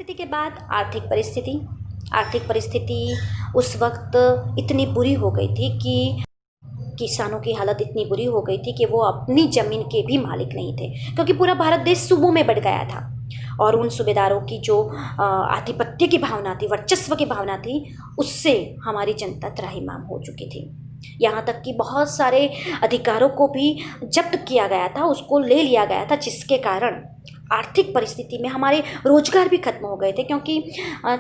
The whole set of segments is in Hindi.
परिस्थिति के बाद आर्थिक परिस्थिति उस वक्त इतनी बुरी हो गई थी कि किसानों की हालत इतनी बुरी हो गई थी कि वो अपनी ज़मीन के भी मालिक नहीं थे, क्योंकि पूरा भारत देश सूबों में बँट गया था और उन सूबेदारों की जो आधिपत्य की भावना थी, वर्चस्व की भावना थी, उससे हमारी जनता त्राहिमाम हो चुकी थी। यहाँ तक कि बहुत सारे अधिकारों को भी जब्त किया गया था, उसको ले लिया गया था, जिसके कारण आर्थिक परिस्थिति में हमारे रोजगार भी खत्म हो गए थे। क्योंकि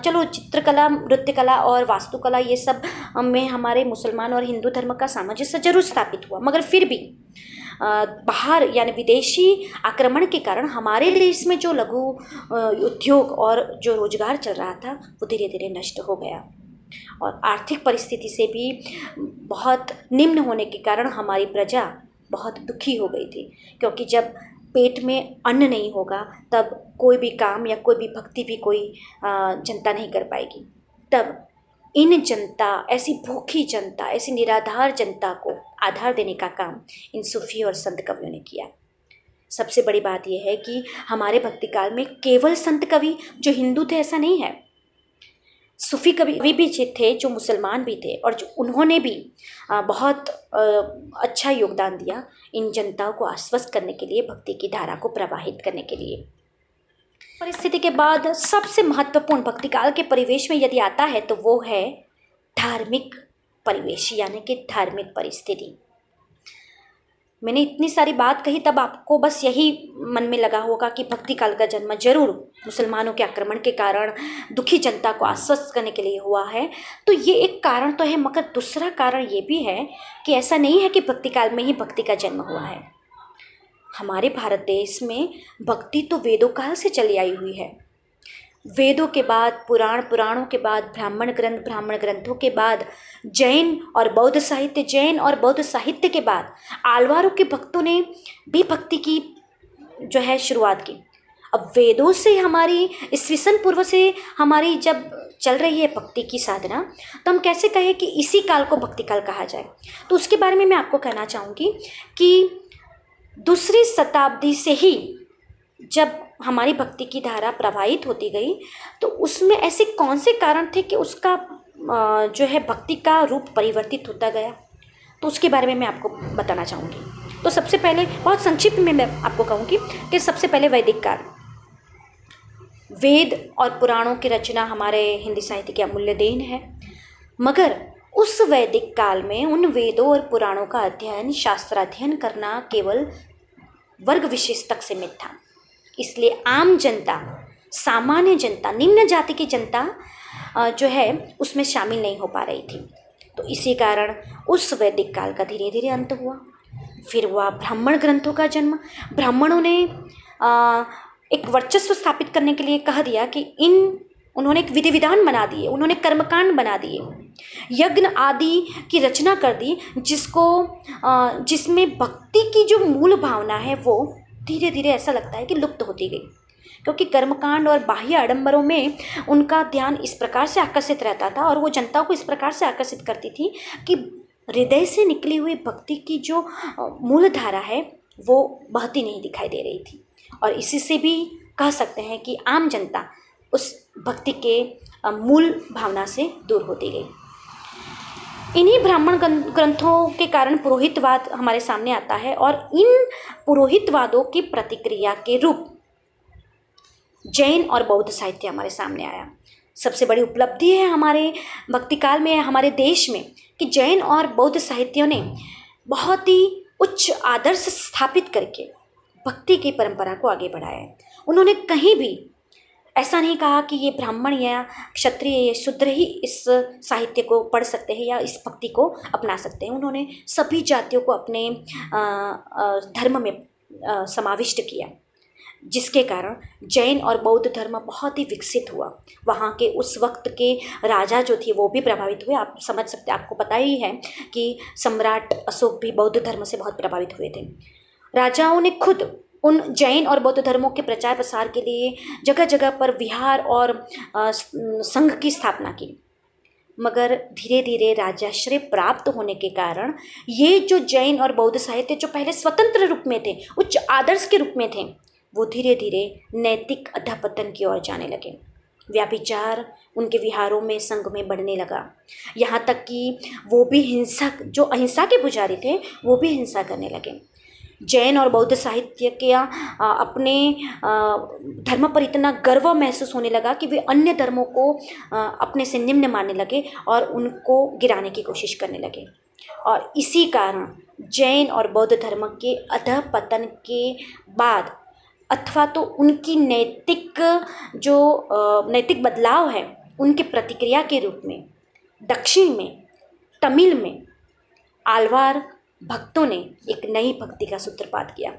चलो चित्रकला, नृत्य कला और वास्तुकला ये सब में हमारे मुसलमान और हिंदू धर्म का सामंजस्य जरूर स्थापित हुआ, मगर फिर भी बाहर यानी विदेशी आक्रमण के कारण हमारे देश में जो लघु उद्योग और जो रोजगार चल रहा था वो धीरे धीरे नष्ट हो गया और आर्थिक परिस्थिति से भी बहुत निम्न होने के कारण हमारी प्रजा बहुत दुखी हो गई थी। क्योंकि जब पेट में अन्न नहीं होगा तब कोई भी काम या कोई भी भक्ति भी कोई जनता नहीं कर पाएगी। तब इन जनता, ऐसी भूखी जनता, ऐसी निराधार जनता को आधार देने का काम इन सूफी और संत कवियों ने किया। सबसे बड़ी बात यह है कि हमारे भक्ति काल में केवल संत कवि जो हिंदू थे ऐसा नहीं है, सूफी कवि भी थे जो मुसलमान भी थे और जो उन्होंने भी बहुत अच्छा योगदान दिया इन जनताओं को आश्वस्त करने के लिए, भक्ति की धारा को प्रवाहित करने के लिए। परिस्थिति के बाद सबसे महत्वपूर्ण भक्ति काल के परिवेश में यदि आता है तो वो है धार्मिक परिवेश यानी कि धार्मिक परिस्थिति। मैंने इतनी सारी बात कही तब आपको बस यही मन में लगा होगा कि भक्ति काल का जन्म जरूर मुसलमानों के आक्रमण के कारण दुखी जनता को आश्वस्त करने के लिए हुआ है। तो ये एक कारण तो है, मगर दूसरा कारण ये भी है कि ऐसा नहीं है कि भक्ति काल में ही भक्ति का जन्म हुआ है। हमारे भारत देश में भक्ति तो वेदों काल से चली आई हुई है। वेदों के बाद पुराण, पुराणों के बाद ब्राह्मण ग्रंथों के बाद जैन और बौद्ध साहित्य के बाद आलवारों के भक्तों ने भी भक्ति की जो है शुरुआत की। अब वेदों से हमारी ईस्वीसन पूर्व से हमारी जब चल रही है भक्ति की साधना, तो हम कैसे कहें कि इसी काल को भक्ति काल कहा जाए। तो उसके बारे में मैं आपको कहना चाहूँगी कि दूसरी शताब्दी से ही जब हमारी भक्ति की धारा प्रवाहित होती गई तो उसमें ऐसे कौन से कारण थे कि उसका जो है भक्ति का रूप परिवर्तित होता गया, तो उसके बारे में मैं आपको बताना चाहूँगी। तो सबसे पहले बहुत संक्षिप्त में मैं आपको कहूँगी कि सबसे पहले वैदिक काल। वेद और पुराणों की रचना हमारे हिंदी साहित्य की अमूल्य देन है, मगर उस वैदिक काल में उन वेदों और पुराणों का अध्ययन, शास्त्राध्ययन करना केवल वर्ग विशेष तक सीमित था। इसलिए आम जनता, सामान्य जनता, निम्न जाति की जनता जो है उसमें शामिल नहीं हो पा रही थी। तो इसी कारण उस वैदिक काल का धीरे धीरे अंत हुआ। फिर हुआ ब्राह्मण ग्रंथों का जन्म। ब्राह्मणों ने एक वर्चस्व स्थापित करने के लिए कह दिया कि उन्होंने एक विधि विधान बना दिए, उन्होंने कर्मकांड बना दिए, यज्ञ आदि की रचना कर दी, जिसमें भक्ति की जो मूल भावना है वो धीरे धीरे ऐसा लगता है कि लुप्त होती गई। क्योंकि कर्मकांड और बाह्य आडंबरों में उनका ध्यान इस प्रकार से आकर्षित रहता था और वो जनता को इस प्रकार से आकर्षित करती थी कि हृदय से निकली हुई भक्ति की जो मूल धारा है वो बहती नहीं दिखाई दे रही थी। और इसी से भी कह सकते हैं कि आम जनता उस भक्ति के मूल भावना से दूर होती गई। इन्हीं ब्राह्मण ग्रंथों के कारण पुरोहितवाद हमारे सामने आता है और इन पुरोहितवादों की प्रतिक्रिया के रूप जैन और बौद्ध साहित्य हमारे सामने आया। सबसे बड़ी उपलब्धि है हमारे भक्ति काल में, हमारे देश में, कि जैन और बौद्ध साहित्यों ने बहुत ही उच्च आदर्श स्थापित करके भक्ति की परंपरा को आगे बढ़ाया है। उन्होंने कहीं भी ऐसा नहीं कहा कि ये ब्राह्मण या क्षत्रिय या शूद्र ही इस साहित्य को पढ़ सकते हैं या इस भक्ति को अपना सकते हैं। उन्होंने सभी जातियों को अपने धर्म में समाविष्ट किया, जिसके कारण जैन और बौद्ध धर्म बहुत ही विकसित हुआ। वहाँ के उस वक्त के राजा जो थे वो भी प्रभावित हुए। आप समझ सकते, आपको पता ही है कि सम्राट अशोक भी बौद्ध धर्म से बहुत प्रभावित हुए थे। राजाओं ने खुद उन जैन और बौद्ध धर्मों के प्रचार प्रसार के लिए जगह जगह पर विहार और संघ की स्थापना की, मगर धीरे धीरे राजाश्रय प्राप्त होने के कारण ये जो जैन और बौद्ध साहित्य जो पहले स्वतंत्र रूप में थे, उच्च आदर्श के रूप में थे, वो धीरे धीरे नैतिक अधःपतन की ओर जाने लगे। व्याभिचार उनके विहारों में संग में बढ़ने लगा। यहाँ तक कि वो भी हिंसक, जो अहिंसा के पुजारी थे वो भी हिंसा करने लगे। जैन और बौद्ध साहित्य के अपने धर्म पर इतना गर्व महसूस होने लगा कि वे अन्य धर्मों को अपने से निम्न मानने लगे और उनको गिराने की कोशिश करने लगे। और इसी कारण जैन और बौद्ध धर्म के अधःपतन के बाद, अथवा तो उनकी नैतिक बदलाव है, उनके प्रतिक्रिया के रूप में दक्षिण में, तमिल में आल्वार भक्तों ने एक नई भक्ति का सूत्रपात किया।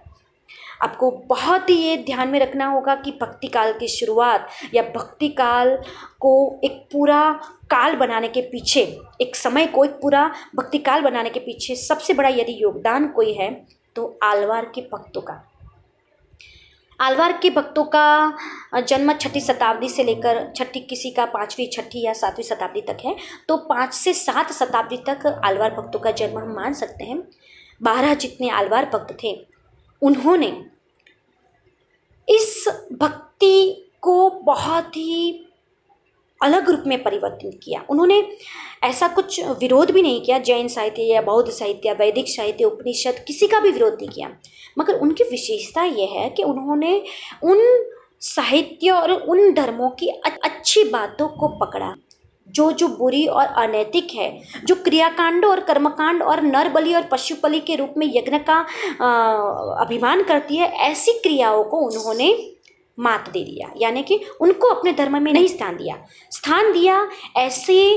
आपको बहुत ही ये ध्यान में रखना होगा कि भक्ति काल की शुरुआत या भक्ति काल को एक पूरा काल बनाने के पीछे, एक समय को एक पूरा भक्ति काल बनाने के पीछे सबसे बड़ा यदि योगदान कोई है तो आल्वार के भक्तों का। आल्वार के भक्तों का जन्म 6वीं शताब्दी से लेकर किसी का 5वीं, 6वीं या 7वीं शताब्दी तक है। तो 5 से 7 शताब्दी तक आल्वार भक्तों का जन्म हम मान सकते हैं। 12 जितने आल्वार भक्त थे उन्होंने इस भक्ति को बहुत ही अलग रूप में परिवर्तित किया। उन्होंने ऐसा कुछ विरोध भी नहीं किया, जैन साहित्य या बौद्ध साहित्य, वैदिक साहित्य, उपनिषद, किसी का भी विरोध नहीं किया। मगर उनकी विशेषता यह है कि उन्होंने उन साहित्य और उन धर्मों की अच्छी बातों को पकड़ा जो बुरी और अनैतिक है, जो क्रियाकांड और कर्मकांड और नर बलि और पशु बलि के रूप में यज्ञ का अभिमान करती है, ऐसी क्रियाओं को उन्होंने मात दे दिया। यानी कि उनको अपने धर्म में नहीं स्थान दिया ऐसे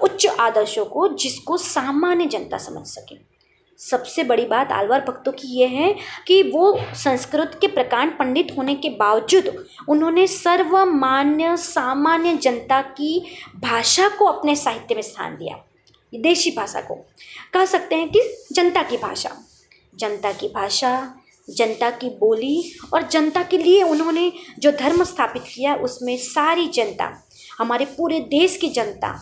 उच्च आदर्शों को जिसको सामान्य जनता समझ सके। सबसे बड़ी बात आल्वार भक्तों की यह है कि वो संस्कृत के प्रकांड पंडित होने के बावजूद उन्होंने सर्वमान्य सामान्य जनता की भाषा को अपने साहित्य में स्थान दिया। देशी भाषा को कह सकते हैं कि जनता की भाषा, जनता की बोली और जनता के लिए उन्होंने जो धर्म स्थापित किया उसमें सारी जनता, हमारे पूरे देश की जनता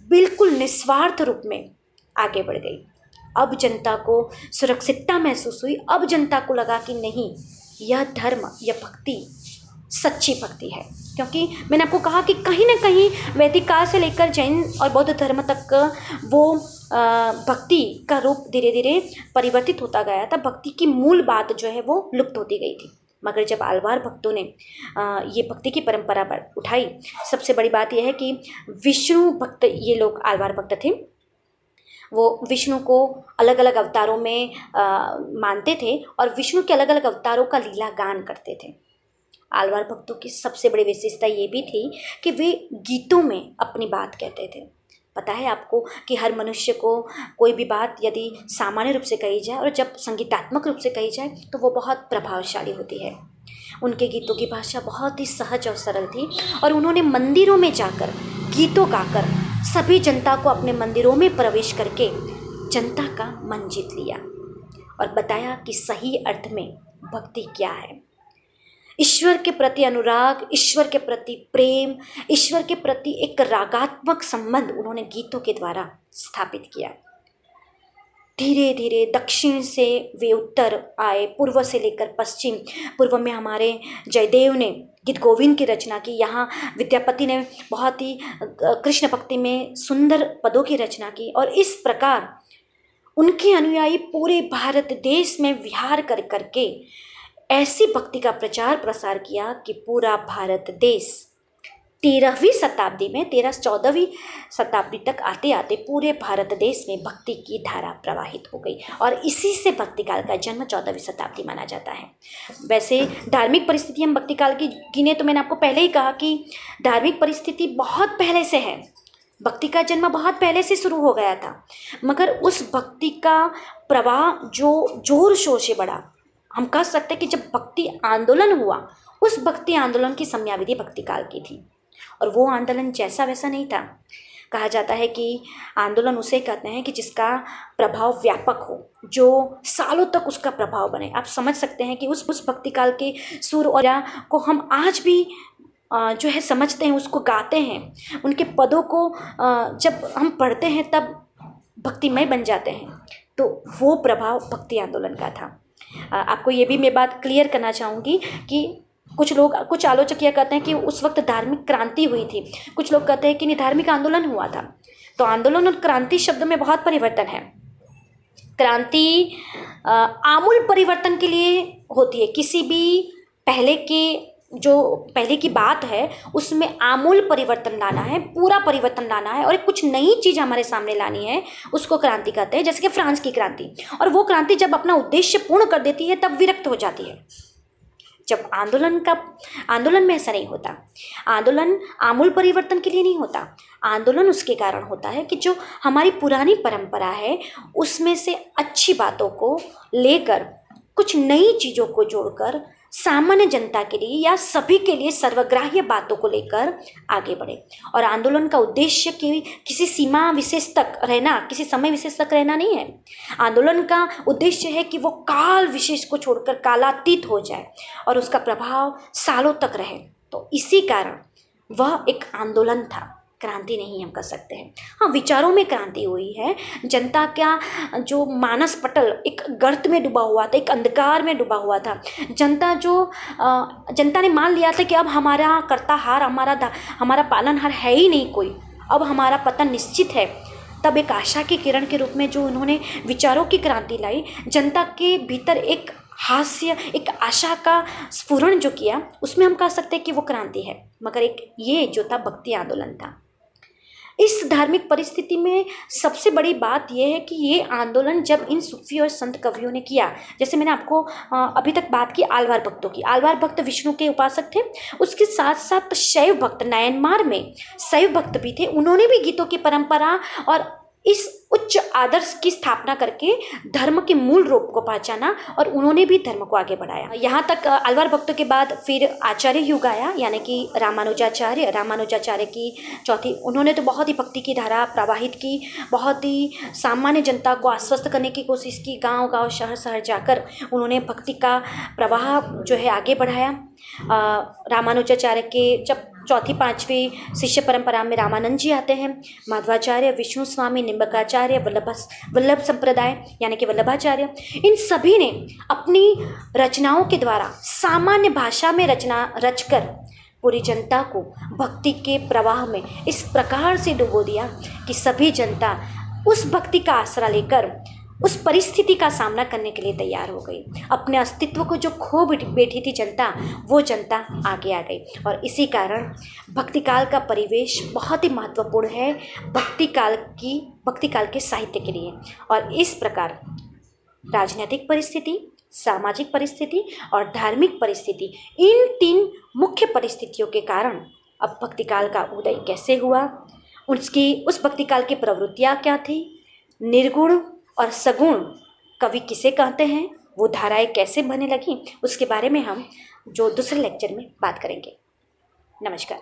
बिल्कुल निस्वार्थ रूप में आगे बढ़ गई। अब जनता को सुरक्षितता महसूस हुई। अब जनता को लगा कि नहीं, यह धर्म, यह भक्ति सच्ची भक्ति है। क्योंकि मैंने आपको कहा कि कहीं ना कहीं वैदिक काल से लेकर जैन और बौद्ध धर्म तक वो भक्ति का रूप धीरे धीरे परिवर्तित होता गया था। भक्ति की मूल बात जो है वो लुप्त होती गई थी। मगर जब आल्वार भक्तों ने ये भक्ति की परंपरा उठाई, सबसे बड़ी बात यह है कि विष्णु भक्त ये लोग आल्वार भक्त थे। वो विष्णु को अलग अलग अवतारों में मानते थे और विष्णु के अलग अलग अवतारों का लीला गान करते थे। आल्वार भक्तों की सबसे बड़ी विशेषता ये भी थी कि वे गीतों में अपनी बात कहते थे। पता है आपको कि हर मनुष्य को कोई भी बात यदि सामान्य रूप से कही जाए और जब संगीतात्मक रूप से कही जाए तो वो बहुत प्रभावशाली होती है। उनके गीतों की भाषा बहुत ही सहज और सरल थी और उन्होंने मंदिरों में जाकर गीतों गाकर सभी जनता को अपने मंदिरों में प्रवेश करके जनता का मन जीत लिया और बताया कि सही अर्थ में भक्ति क्या है। ईश्वर के प्रति अनुराग, ईश्वर के प्रति प्रेम, ईश्वर के प्रति एक रागात्मक संबंध उन्होंने गीतों के द्वारा स्थापित किया। धीरे धीरे दक्षिण से वे उत्तर आए, पूर्व से लेकर पश्चिम। पूर्व में हमारे जयदेव ने गीत गोविंद की रचना की, यहाँ विद्यापति ने बहुत ही कृष्ण भक्ति में सुंदर पदों की रचना की और इस प्रकार उनके अनुयायी पूरे भारत देश में विहार कर करके ऐसी भक्ति का प्रचार प्रसार किया कि पूरा भारत देश 13वीं शताब्दी में 13-14वीं शताब्दी तक आते आते पूरे भारत देश में भक्ति की धारा प्रवाहित हो गई और इसी से भक्ति काल का जन्म 14वीं शताब्दी माना जाता है। वैसे धार्मिक परिस्थिति हम भक्ति काल की गिने तो मैंने आपको पहले ही कहा कि धार्मिक परिस्थिति बहुत पहले से है, भक्ति का जन्म बहुत पहले से शुरू हो गया था। मगर उस भक्ति का प्रवाह जो जोर शोर से बढ़ा, हम कह सकते हैं कि जब भक्ति आंदोलन हुआ, उस भक्ति आंदोलन की समयावधि भक्ति काल की थी और वो आंदोलन जैसा वैसा नहीं था। कहा जाता है कि आंदोलन उसे कहते हैं कि जिसका प्रभाव व्यापक हो, जो सालों तक उसका प्रभाव बने। आप समझ सकते हैं कि उस भक्ति काल के सुर और को हम आज भी जो है समझते हैं, उसको गाते हैं, उनके पदों को जब हम पढ़ते हैं तब भक्तिमय बन जाते हैं। तो वो प्रभाव भक्ति आंदोलन का था। आपको ये भी मैं बात क्लियर करना चाहूँगी कि कुछ आलोचक यह कहते हैं कि उस वक्त धार्मिक क्रांति हुई थी, कुछ लोग कहते हैं कि नहीं, धार्मिक आंदोलन हुआ था। तो आंदोलन और क्रांति शब्द में बहुत परिवर्तन है। क्रांति आमूल परिवर्तन के लिए होती है। किसी भी पहले की बात है उसमें आमूल परिवर्तन लाना है, पूरा परिवर्तन लाना है और कुछ नई चीज हमारे सामने लानी है, उसको क्रांति कहते हैं। जैसे कि फ्रांस की क्रांति, और वो क्रांति जब अपना उद्देश्य पूर्ण कर देती है तब विरक्त हो जाती है। जब आंदोलन में ऐसा नहीं होता। आंदोलन आमूल परिवर्तन के लिए नहीं होता। आंदोलन उसके कारण होता है कि जो हमारी पुरानी परंपरा है उसमें से अच्छी बातों को लेकर, कुछ नई चीजों को जोड़कर सामान्य जनता के लिए या सभी के लिए सर्वग्राह्य बातों को लेकर आगे बढ़े। और आंदोलन का उद्देश्य किसी सीमा विशेष तक रहना, किसी समय विशेष तक रहना नहीं है। आंदोलन का उद्देश्य है कि वो काल विशेष को छोड़कर कालातीत हो जाए और उसका प्रभाव सालों तक रहे। तो इसी कारण वह एक आंदोलन था, क्रांति नहीं हम कह सकते हैं। हाँ, विचारों में क्रांति हुई है। जनता का जो मानस पटल एक गर्त में डूबा हुआ था, एक अंधकार में डूबा हुआ था। जनता ने मान लिया था कि अब हमारा कर्ताहार, हमारा पालनहार है ही नहीं कोई, अब हमारा पतन निश्चित है। तब एक आशा की किरण के रूप में जो उन्होंने विचारों की क्रांति लाई, जनता के भीतर एक हास्य, एक आशा का स्फुरण जो किया, उसमें हम कह सकते हैं कि वो क्रांति है। मगर एक ये जो था भक्ति आंदोलन था। इस धार्मिक परिस्थिति में सबसे बड़ी बात यह है कि ये आंदोलन जब इन सूफी और संत कवियों ने किया, जैसे मैंने आपको अभी तक बात की आलवार भक्तों की। आलवार भक्त विष्णु के उपासक थे, उसके साथ साथ शैव भक्त, म्यांमार में शैव भक्त भी थे। उन्होंने भी गीतों की परंपरा और इस उच्च आदर्श की स्थापना करके धर्म के मूल रूप को पहचाना और उन्होंने भी धर्म को आगे बढ़ाया। यहाँ तक आलवार भक्तों के बाद फिर आचार्य युग आया, यानी कि रामानुजाचार्य की चौथी। उन्होंने तो बहुत ही भक्ति की धारा प्रवाहित की, बहुत ही सामान्य जनता को आश्वस्त करने की कोशिश की। गांव-गांव, शहर-शहर जाकर उन्होंने भक्ति का प्रवाह जो है आगे बढ़ाया। रामानुजाचार्य के जब चौथी पांचवी शिष्य परंपरा में रामानंद जी आते हैं, माधवाचार्य, विष्णु स्वामी, निम्बकाचार्य, वल्लभ संप्रदाय यानी कि वल्लभाचार्य, इन सभी ने अपनी रचनाओं के द्वारा सामान्य भाषा में रचना रचकर पूरी जनता को भक्ति के प्रवाह में इस प्रकार से डुबो दिया कि सभी जनता उस भक्ति का आसरा लेकर उस परिस्थिति का सामना करने के लिए तैयार हो गई। अपने अस्तित्व को जो खो बैठी थी जनता, वो जनता आगे आ गई। और इसी कारण भक्ति काल का परिवेश बहुत ही महत्वपूर्ण है भक्ति काल के साहित्य के लिए। और इस प्रकार राजनीतिक परिस्थिति, सामाजिक परिस्थिति और धार्मिक परिस्थिति, इन तीन मुख्य परिस्थितियों के कारण अब भक्ति काल का उदय कैसे हुआ, उस भक्ति काल की प्रवृत्तियाँ क्या थी, निर्गुण और सगुण कवि किसे कहते हैं, वो धाराएं कैसे बनने लगी, उसके बारे में हम जो दूसरे लेक्चर में बात करेंगे। नमस्कार।